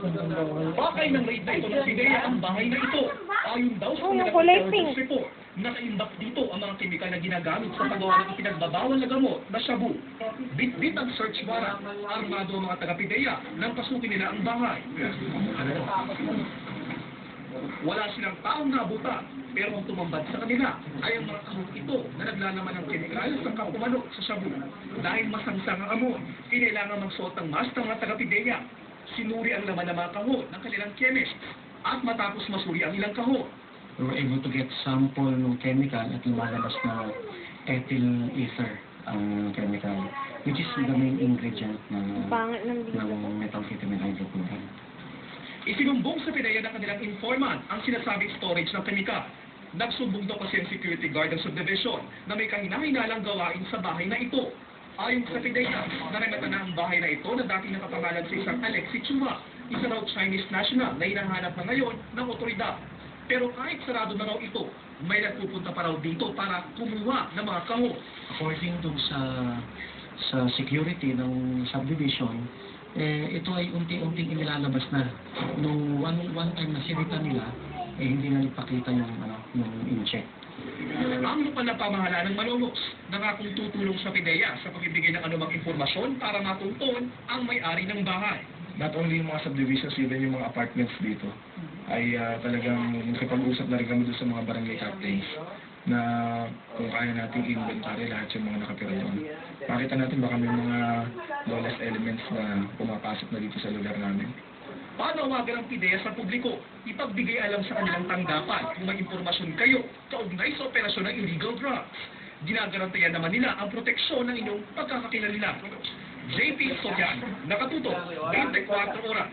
Pakay ng raid na ito ng PIDEA ang bahay na ito. Ayon daw sa yung kulay pink. report, nakaimbak dito ang mga kemikal na ginagamit sa paggawa ng ipinagbabawal na gamot na shabu. Bit-bit ang search warrant. Armado ang mga taga-PIDEA nang pasukin nila ang bahay. Wala silang taong nabutan, pero ang tumambad sa kanila ay ang mga kahon ito na naglalaman ng kemikal sa kapumanok sa shabu. Dahil masangsang ang amoy, kinailangan magsuot ng mask ng mga taga-PIDEA. Sinuri ang laman ng mga kahon ng kanilang chemist at matapos masuri ang ilang kahon. We were able to get sample ng chemical at lumalabas na ethyl ether ang chemical, which is the main ingredient Pangit ng dito. ng methamphetamine hydrochloride. Isinumbong sa PIDEA ng kanilang informant ang sinasabing storage ng kemikal. Nagsumbong daw kasi ang security guard ng subdivision na may kahina-hinalang gawain sa bahay na ito. Ayon sa PIDEA, naramatan na ang bahay na ito na dating nakapangalan sa isang Alexi Chua, isa raw Chinese national na hinahanap na ngayon ng otoridad. Pero kahit sarado na raw ito, may nagpupunta pa raw dito para kumuha ng mga kahon. According to sa security ng subdivision, ito ay unti-unting inilalabas na. Nung one time na sinita nila, hindi na ipakita yung in-check. Ang lokal na pamahalaan ng Malolos, nangakong tutulong sa PIDEA sa pagbibigay ng anumang impormasyon para matuntun ang may-ari ng bahay. Not only yung mga subdivisions, even yung mga apartments dito, ay talagang nakipag-usap na rin kami doon sa mga barangay captains na kung kaya nating inventory lahat yung mga nakatira doon. Makita natin baka may mga lawless elements na pumapasok na dito sa lugar namin. Panawagan ng PIDEA sa publiko, ipagbigay alam sa kanilang tanggapan kung may impormasyon kayo kaugnay sa operasyon ng illegal drugs. Ginagarantayan naman nila ang proteksyon ng inyong pagkakakilanlan. JP Soriano, nakatuto, 24 oras.